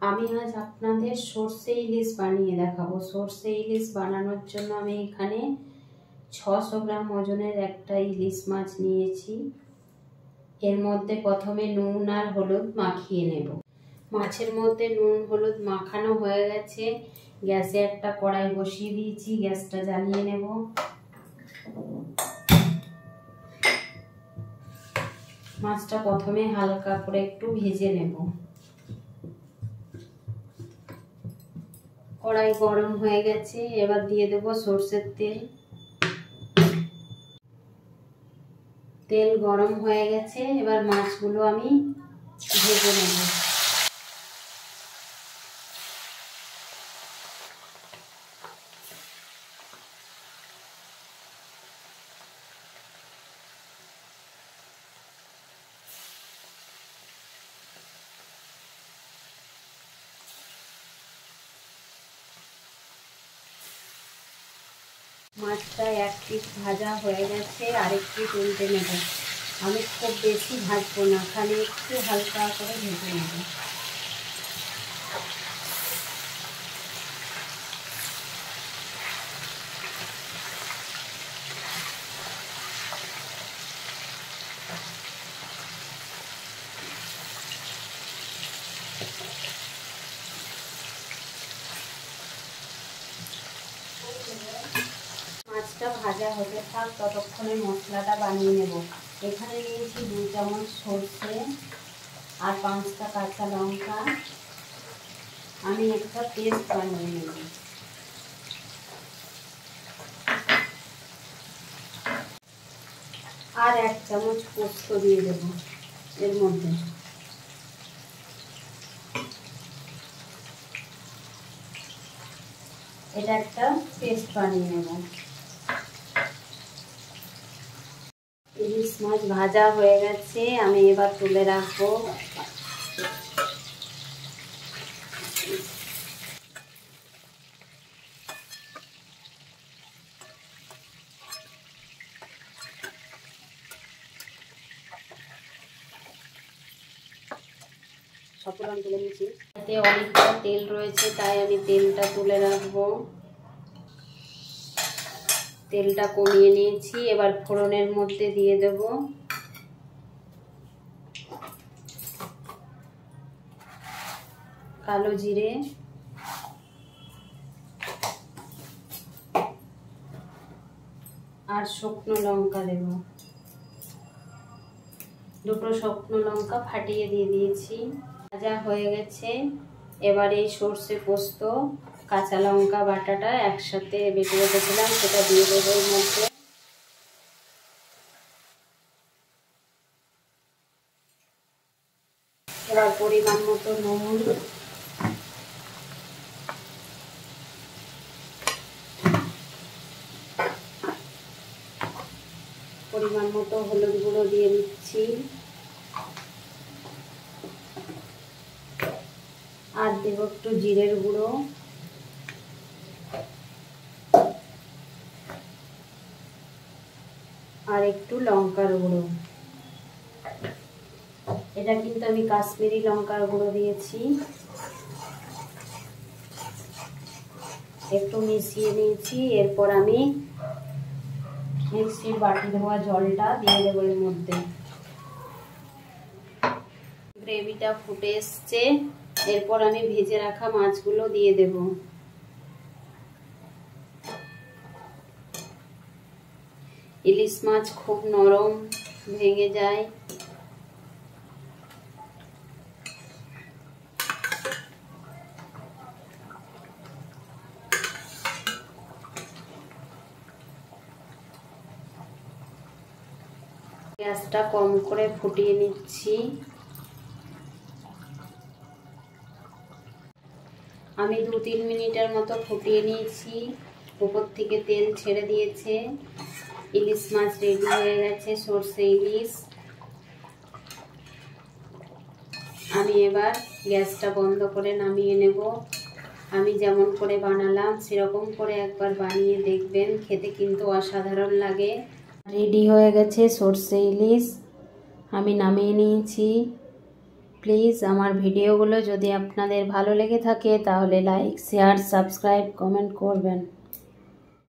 আমি আজ আপনাদের সর্ষে ইলিশ বানিয়ে দেখাবো। সর্ষে ইলিশ বানানোর জন্য আমি এখানে 600 গ্রাম ওজনের একটা ইলিশ মাছ নিয়েছি। এর মধ্যে প্রথমে নুন আর হলুদ মাখিয়ে নেব। মাছের মধ্যে নুন হলুদ মাখানো হয়ে গেছে। গ্যাসে একটা কড়াই বসিয়ে দিয়েছি, গ্যাসটা জ্বালিয়ে নেব। মাছটা প্রথমে হালকা করে একটু ভেজে নেব। কড়াই গরম হয়ে গেছে, এবার দিয়ে দেব সরষের তেল। তেল গরম হয়ে গেছে, এবার মাছগুলো আমি ভেজে নেব। মাছটা এক পিস ভাজা হয়ে গেছে, আরেক পিস উল্টে নেব। আমি খুব বেশি ভাজবো না, খালি একটু হালকা করে ভেজে নেব। মাছটা ভাজা হতে থাক, ততক্ষণে মশলাটা বানিয়ে নেব। এখানে নিয়েছি 2 চামচ সর্ষে আর 5টা কাঁচা লঙ্কা। আমি একটা পেস্ট বানিয়ে নেব। আর 1 চামচ পোস্ত দিয়ে দেব এর মধ্যে। এটা একটা পেস্ট বানিয়ে নেব। ইলিশ মাছ ভাজা হয়ে গেছে, আমি এবার তুলে রাখবো। সবগুলো তুলে নিয়েছি। এতে অনেকটা তেল রয়েছে, তাই আমি তেলটা তুলে রাখবো। তেলটা কমিয়ে নিয়েছি, এবার ফোড়নের মধ্যে দিয়ে দেব কালো জিরে, আর শুকনো লঙ্কা দেব। 2টো শুকনো লঙ্কা ফাটিয়ে দিয়ে দিয়েছি। ভাজা হয়ে গেছে, এবার এই সর্ষে পোস্ত কাঁচা লঙ্কা বাটাটা একসাথে বেটে রেখেছিলাম, সেটা দিয়ে দেবো এর মধ্যে। এবার পরিমাণ মতো নুন, পরিমাণ মতো হলুদ গুঁড়ো দিয়ে দিচ্ছি, আর দেব একটু জিরের গুঁড়ো, আর একটু লঙ্কার গুঁড়ো। এটা কিন্তু আমি কাশ্মীরি লঙ্কার গুঁড়ো দিয়েছি। একটু মিশিয়ে নিয়েছি, এরপর আমি মিক্সির বাটি ধোয়া জলটা দিয়ে দেবো এর মধ্যে। গ্রেভিটা ফুটে এসছে, এরপর আমি ভেজে রাখা মাছগুলো দিয়ে দেব। ইলিশ মাছ খুব নরম, ভেঙে যায়। গ্যাসটা কম করে ফুটিয়ে নিচ্ছি। আমি 2-3 মিনিটের মতো ফুটিয়ে নিয়েছি, উপর থেকে তেল ছেড়ে দিয়েছে। ইলিশ মাছ রেডি হয়ে গেছে, সর্ষে ইলিশ। আমি এবার গ্যাসটা বন্ধ করে নামিয়ে নেব। আমি যেমন করে বানালাম সেরকম করে একবার বানিয়ে দেখবেন, খেতে কিন্তু অসাধারণ লাগে। রেডি হয়ে গেছে সর্ষে ইলিশ, আমি নামিয়ে নিয়েছি। প্লিজ আমার ভিডিওগুলো যদি আপনাদের ভালো লেগে থাকে তাহলে লাইক, শেয়ার, সাবস্ক্রাইব, কমেন্ট করবেন।